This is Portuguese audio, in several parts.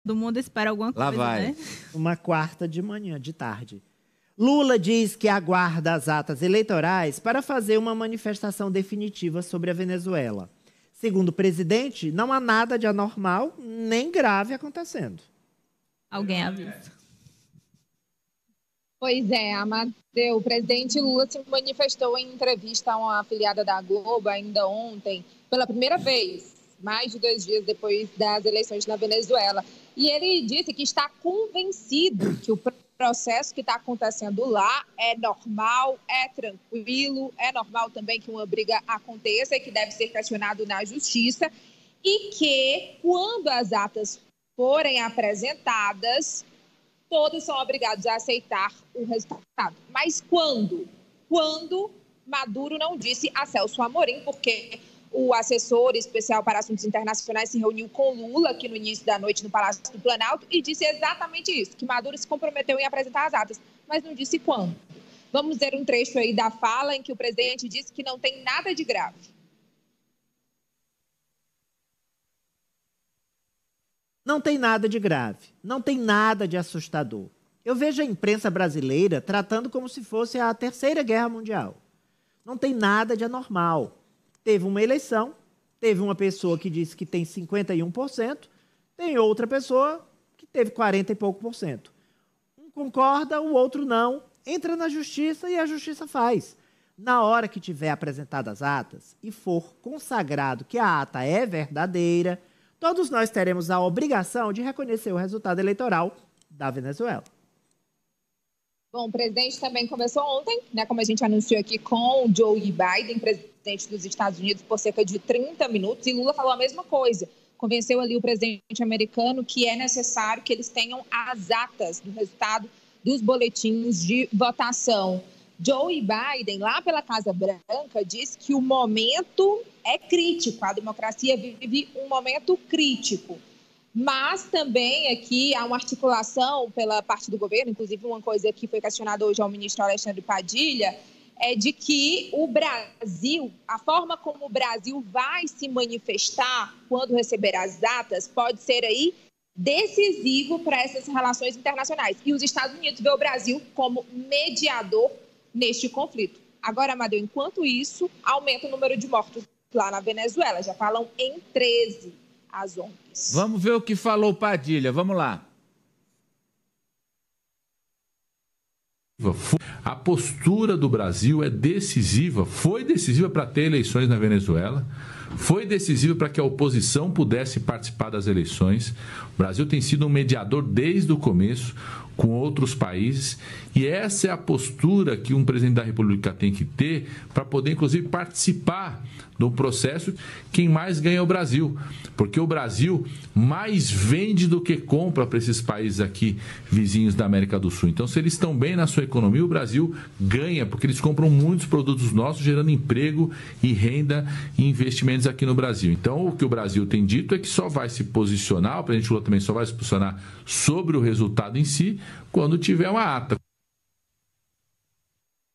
Todo mundo espera alguma Lá coisa, vai. né? Uma quarta de manhã, de tarde. Lula diz que aguarda as atas eleitorais para fazer uma manifestação definitiva sobre a Venezuela. Segundo o presidente, não há nada de anormal nem grave acontecendo. Alguém avisa. Pois é, Amadeu, o presidente Lula se manifestou em entrevista a uma afiliada da Globo ainda ontem, pela primeira vez, mais de 2 dias depois das eleições na Venezuela. E ele disse que está convencido que o processo que está acontecendo lá é normal, é tranquilo, é normal também que uma briga aconteça e que deve ser questionado na justiça, e que, quando as atas forem apresentadas, todos são obrigados a aceitar o resultado. Mas quando? Quando Maduro não disse a Celso Amorim, porque o assessor especial para assuntos internacionais se reuniu com Lula aqui no início da noite no Palácio do Planalto e disse exatamente isso, que Maduro se comprometeu em apresentar as atas, mas não disse quando. Vamos ver um trecho aí da fala em que o presidente disse que não tem nada de grave. Não tem nada de grave, não tem nada de assustador. Eu vejo a imprensa brasileira tratando como se fosse a Terceira Guerra Mundial. Não tem nada de anormal. Teve uma eleição, teve uma pessoa que disse que tem 51%, tem outra pessoa que teve 40 e pouco por cento. Um concorda, o outro não, entra na justiça e a justiça faz. Na hora que tiver apresentadas as atas e for consagrado que a ata é verdadeira, todos nós teremos a obrigação de reconhecer o resultado eleitoral da Venezuela. Bom, o presidente também conversou ontem, né, como a gente anunciou aqui, com o Joe Biden, presidente dos Estados Unidos, por cerca de 30 minutos, e Lula falou a mesma coisa. Convenceu ali o presidente americano que é necessário que eles tenham as atas do resultado dos boletins de votação. Joe Biden, lá pela Casa Branca, disse que o momento é crítico, a democracia vive um momento crítico. Mas também aqui há uma articulação pela parte do governo, inclusive uma coisa que foi questionada hoje ao ministro Alexandre Padilha, é de que o Brasil, a forma como o Brasil vai se manifestar quando receber as datas pode ser aí decisivo para essas relações internacionais. E os Estados Unidos vê o Brasil como mediador neste conflito. Agora, Amadeu, enquanto isso, aumenta o número de mortos lá na Venezuela. Já falam em 13 as ONGs. Vamos ver o que falou Padilha, vamos lá. A postura do Brasil é decisiva, foi decisiva para ter eleições na Venezuela, foi decisiva para que a oposição pudesse participar das eleições. O Brasil tem sido um mediador desde o começo com outros países, e essa é a postura que um presidente da República tem que ter para poder, inclusive, participar do processo. Quem mais ganha é o Brasil, porque o Brasil mais vende do que compra para esses países aqui, vizinhos da América do Sul. Então, se eles estão bem na sua economia, o Brasil ganha, porque eles compram muitos produtos nossos, gerando emprego e renda e investimentos aqui no Brasil. Então, o que o Brasil tem dito é que só vai se posicionar, o presidente Lula também só vai se posicionar sobre o resultado em si, quando tiver uma ata.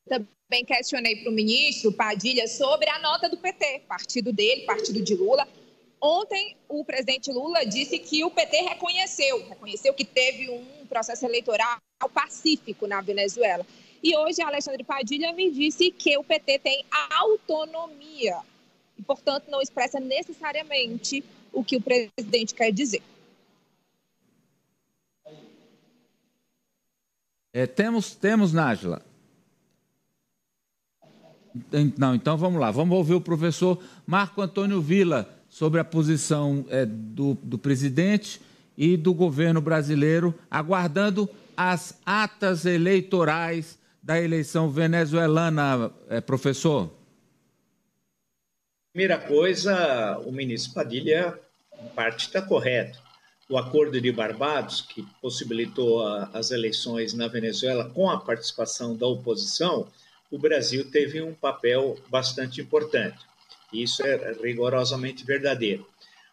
Também questionei para o ministro Padilha sobre a nota do PT, partido dele, partido de Lula. Ontem, o presidente Lula disse que o PT reconheceu que teve um processo eleitoral pacífico na Venezuela. E hoje, Alexandre Padilha me disse que o PT tem autonomia e, portanto, não expressa necessariamente o que o presidente quer dizer. Temos, Nájila. Não, então vamos lá. Vamos ouvir o professor Marco Antônio Villa sobre a posição do presidente e do governo brasileiro, aguardando as atas eleitorais da eleição venezuelana, professor. Primeira coisa, o ministro Padilha, em parte, está correto. O Acordo de Barbados, que possibilitou as eleições na Venezuela com a participação da oposição, o Brasil teve um papel bastante importante. Isso é rigorosamente verdadeiro.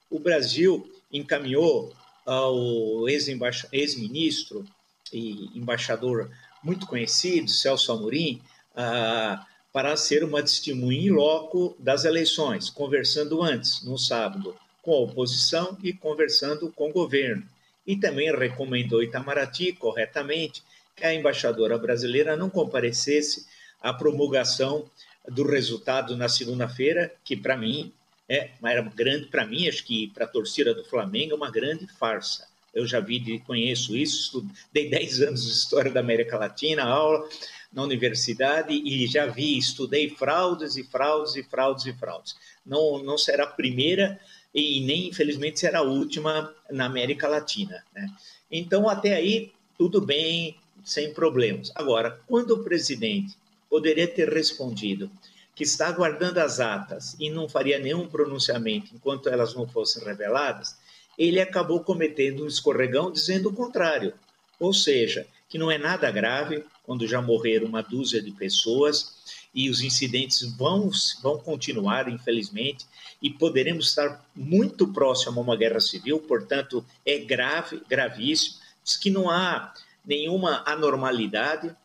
O Brasil encaminhou ao ex-ministro e embaixador muito conhecido, Celso Amorim, para ser uma testemunha in loco das eleições, conversando antes, no sábado, com a oposição e conversando com o governo. e também recomendou Itamaraty, corretamente, que a embaixadora brasileira não comparecesse à promulgação do resultado na segunda-feira, que para mim era grande, para mim, acho que para a torcida do Flamengo, é uma grande farsa. Eu já conheço isso, estudei 10 anos de História da América Latina, aula na universidade, e já estudei fraudes e fraudes e fraudes e fraudes. Não será a primeira e nem, infelizmente, será a última na América Latina, né? Então, até aí, tudo bem, sem problemas. Agora, quando o presidente poderia ter respondido que está aguardando as atas e não faria nenhum pronunciamento enquanto elas não fossem reveladas, ele acabou cometendo um escorregão dizendo o contrário. Ou seja, que não é nada grave quando já morreram uma dúzia de pessoas e os incidentes vão continuar, infelizmente, e poderemos estar muito próximo a uma guerra civil, portanto, é grave, gravíssimo. Diz que não há nenhuma anormalidade.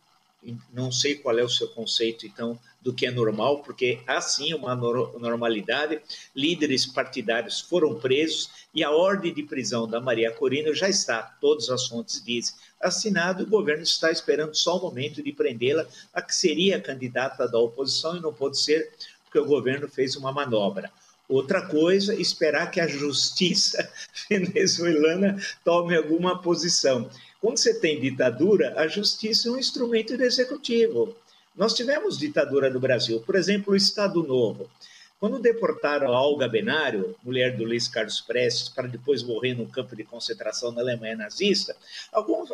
Não sei qual é o seu conceito, então, do que é normal, porque há sim uma normalidade. Líderes partidários foram presos e a ordem de prisão da Maria Corina já está, todas as fontes dizem, assinado. O governo está esperando só o momento de prendê-la, a que seria a candidata da oposição, e não pode ser, porque o governo fez uma manobra. Outra coisa, esperar que a justiça venezuelana tome alguma posição. Quando você tem ditadura, a justiça é um instrumento do executivo. Nós tivemos ditadura no Brasil, por exemplo, o Estado Novo. Quando deportaram a Olga Benário, mulher do Luiz Carlos Prestes, para depois morrer no campo de concentração na Alemanha nazista,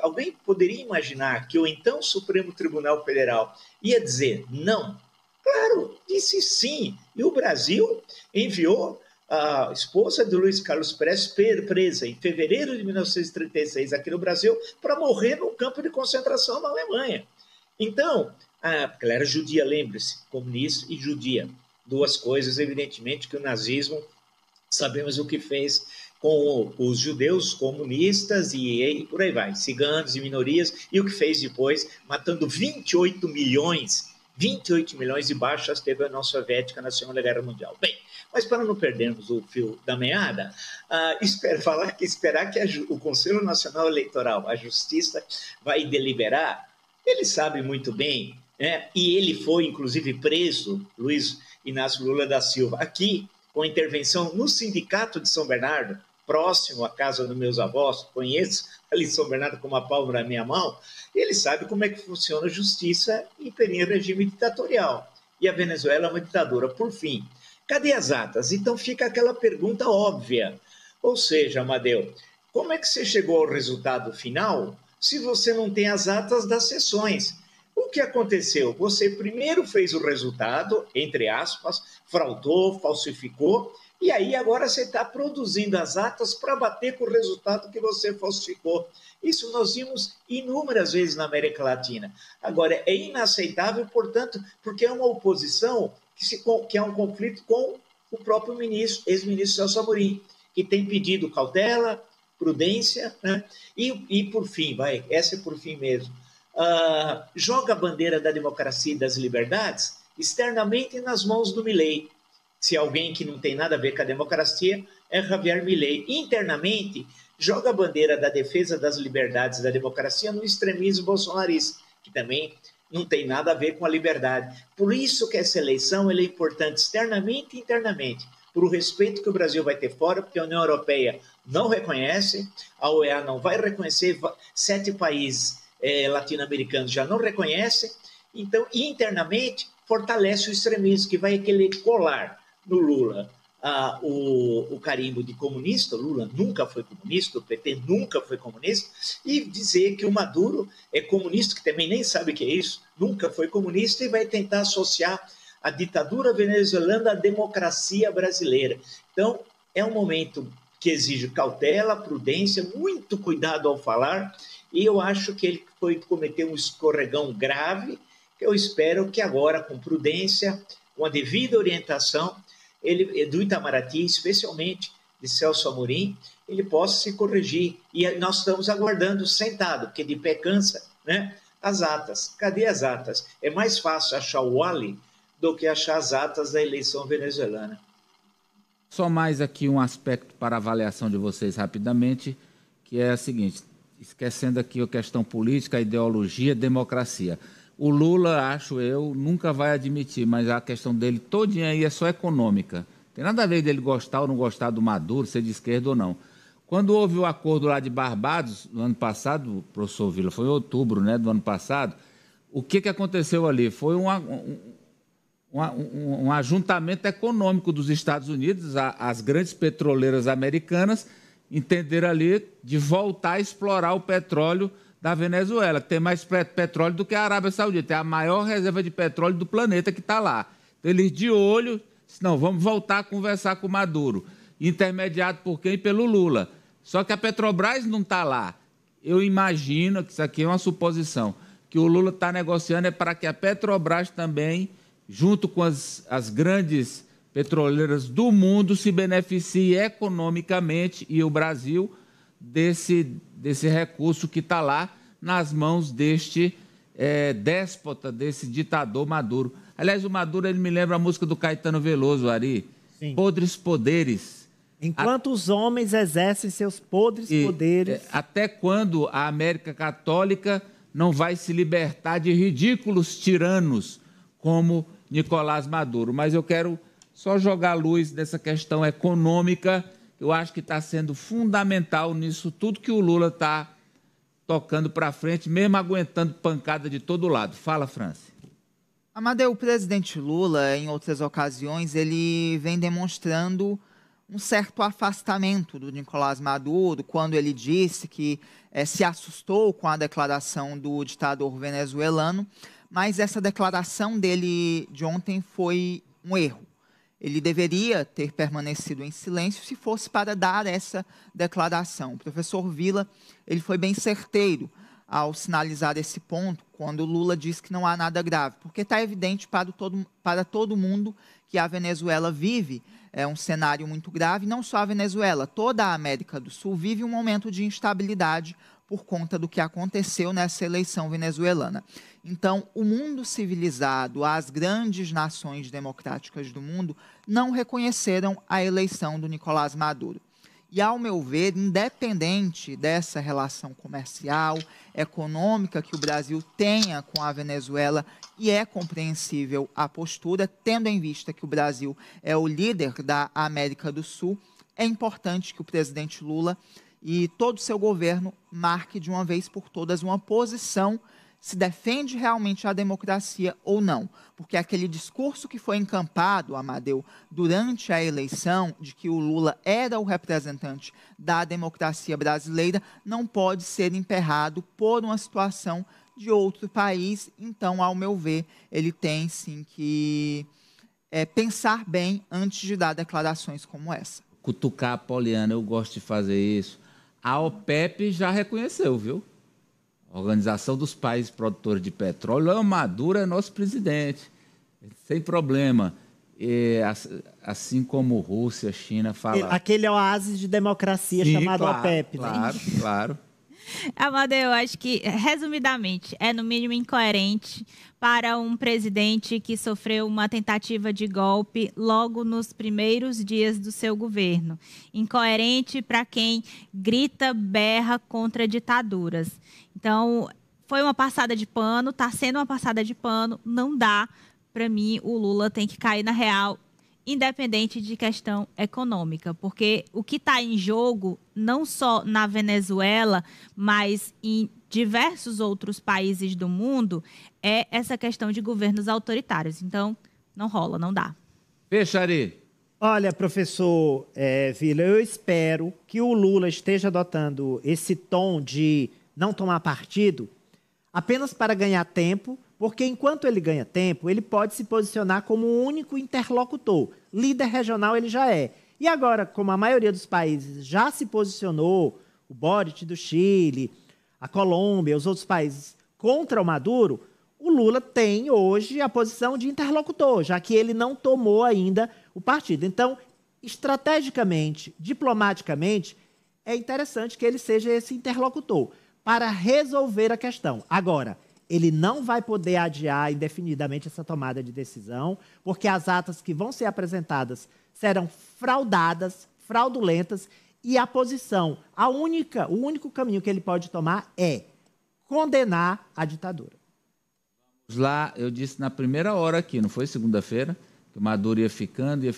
alguém poderia imaginar que o então Supremo Tribunal Federal ia dizer não? Claro, disse sim. E o Brasil enviou a esposa de Luiz Carlos Prestes, presa em fevereiro de 1936 aqui no Brasil, para morrer no campo de concentração na Alemanha. Então, porque ela era judia, lembre-se, comunista e judia. Duas coisas, evidentemente, que o nazismo, sabemos o que fez com os judeus comunistas e por aí vai, ciganos e minorias, e o que fez depois, matando 28 milhões de baixas teve a União Soviética na Segunda Guerra Mundial. Bem, mas para não perdermos o fio da meada, esperar que o Conselho Nacional Eleitoral, a Justiça, vai deliberar, ele sabe muito bem, né? E ele foi, inclusive, preso, Luiz Inácio Lula da Silva, aqui, com intervenção no Sindicato de São Bernardo, próximo à casa dos meus avós, conheço ali São Bernardo com uma palma na minha mão, ele sabe como é que funciona a justiça em regime ditatorial. E a Venezuela é uma ditadura. Por fim, cadê as atas? Então fica aquela pergunta óbvia. Ou seja, Amadeu, como é que você chegou ao resultado final se você não tem as atas das sessões? O que aconteceu? Você primeiro fez o resultado, entre aspas, fraudou, falsificou, e aí agora você está produzindo as atas para bater com o resultado que você falsificou. Isso nós vimos inúmeras vezes na América Latina. Agora, é inaceitável, portanto, porque é uma oposição que é um conflito com o próprio ex-ministro Celso Amorim, que tem pedido cautela, prudência, né? E por fim, essa é por fim mesmo, joga a bandeira da democracia e das liberdades externamente nas mãos do Milei. Se alguém que não tem nada a ver com a democracia é Javier Milei. Internamente, joga a bandeira da defesa das liberdades e da democracia no extremismo bolsonarista, que também não tem nada a ver com a liberdade. Por isso que essa eleição é importante externamente e internamente, por o respeito que o Brasil vai ter fora, porque a União Europeia não reconhece, a OEA não vai reconhecer, 7 países latino-americanos já não reconhecem, então, internamente, fortalece o extremismo, que vai querer colar no Lula o carimbo de comunista. Lula nunca foi comunista, o PT nunca foi comunista, e dizer que o Maduro é comunista, que também nem sabe o que é isso, nunca foi comunista, e vai tentar associar a ditadura venezuelana à democracia brasileira. Então, é um momento que exige cautela, prudência, muito cuidado ao falar, e eu acho que ele cometeu um escorregão grave, que eu espero que agora, com prudência, com a devida orientação, do Itamaraty, especialmente de Celso Amorim, ele possa se corrigir. E nós estamos aguardando sentado, porque de pé cansa, né? As atas. Cadê as atas? É mais fácil achar o Wally do que achar as atas da eleição venezuelana. Só mais aqui um aspecto para avaliação de vocês rapidamente, que é a seguinte, esquecendo aqui a questão política, a ideologia, a democracia. O Lula, acho eu, nunca vai admitir, mas a questão dele todinha aí é só econômica. Não tem nada a ver dele gostar ou não gostar do Maduro, ser de esquerda ou não. Quando houve o acordo lá de Barbados, no ano passado, professor Vila, foi em outubro, né, do ano passado, o que aconteceu ali? Foi um ajuntamento econômico dos Estados Unidos, as grandes petroleiras americanas entenderam ali de voltar a explorar o petróleo da Venezuela, que tem mais petróleo do que a Arábia Saudita, é a maior reserva de petróleo do planeta que está lá. Então, eles de olho, não, vamos voltar a conversar com o Maduro, intermediado por quem? Pelo Lula. Só que a Petrobras não está lá. Eu imagino, que isso aqui é uma suposição, que o Lula está negociando é para que a Petrobras também, junto com as grandes petroleiras do mundo, se beneficie economicamente, e o Brasil, desse recurso que está lá nas mãos deste déspota, desse ditador Maduro. Aliás, o Maduro, ele me lembra a música do Caetano Veloso, Ari. Sim. Podres poderes. Enquanto os homens exercem seus podres poderes. Até quando a América Católica não vai se libertar de ridículos tiranos como Nicolás Maduro? Mas eu quero só jogar luz nessa questão econômica. Eu acho que está sendo fundamental nisso tudo que o Lula está tocando para frente, mesmo aguentando pancada de todo lado. Fala, Franci. Amadeu, o presidente Lula, em outras ocasiões, ele vem demonstrando um certo afastamento do Nicolás Maduro, quando ele disse que se assustou com a declaração do ditador venezuelano, mas essa declaração dele de ontem foi um erro. Ele deveria ter permanecido em silêncio se fosse para dar essa declaração. O professor Vila, ele foi bem certeiro ao sinalizar esse ponto, quando o Lula diz que não há nada grave, porque está evidente para todo mundo que a Venezuela vive um cenário muito grave. Não só a Venezuela, toda a América do Sul vive um momento de instabilidade por conta do que aconteceu nessa eleição venezuelana. Então, o mundo civilizado, as grandes nações democráticas do mundo, não reconheceram a eleição do Nicolás Maduro. E, ao meu ver, independente dessa relação comercial, econômica que o Brasil tenha com a Venezuela, e é compreensível a postura, tendo em vista que o Brasil é o líder da América do Sul, é importante que o presidente Lula e todo o seu governo marque de uma vez por todas uma posição, se defende realmente a democracia ou não. Porque aquele discurso que foi encampado, Amadeu, durante a eleição, de que o Lula era o representante da democracia brasileira, não pode ser emperrado por uma situação de outro país. Então, ao meu ver, ele tem sim que pensar bem antes de dar declarações como essa. Cutucar a Poliana, eu gosto de fazer isso. A OPEP já reconheceu, viu? Organização dos Países Produtores de Petróleo, o Maduro é nosso presidente, sem problema. Assim como Rússia, China falaram. Aquele oásis de democracia chamado OPEP. Claro, né? Claro. Amadeu, eu acho que, resumidamente, é no mínimo incoerente para um presidente que sofreu uma tentativa de golpe logo nos primeiros dias do seu governo. Incoerente para quem grita, berra contra ditaduras. Então, foi uma passada de pano, está sendo uma passada de pano, não dá. Para mim, o Lula tem que cair na real, independente de questão econômica, porque o que está em jogo, não só na Venezuela, mas em diversos outros países do mundo, é essa questão de governos autoritários. Então, não rola, não dá. Peixari. Olha, professor Vila, eu espero que o Lula esteja adotando esse tom de não tomar partido apenas para ganhar tempo, porque enquanto ele ganha tempo, ele pode se posicionar como o único interlocutor. Líder regional ele já é. E agora, como a maioria dos países já se posicionou, o Boric do Chile, a Colômbia, os outros países contra o Maduro, o Lula tem hoje a posição de interlocutor, já que ele não tomou ainda o partido. Então, estrategicamente, diplomaticamente, é interessante que ele seja esse interlocutor para resolver a questão. Agora, ele não vai poder adiar indefinidamente essa tomada de decisão, porque as atas que vão ser apresentadas serão fraudadas, fraudulentas, E a posição, o único caminho que ele pode tomar é condenar a ditadura. Lá, eu disse na primeira hora aqui, não foi segunda-feira, que o Maduro ia ficando, e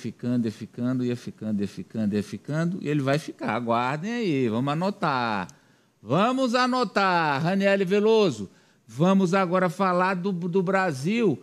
ele vai ficar. Aguardem aí, vamos anotar. Vamos anotar, Raniele Veloso. Vamos agora falar do Brasil,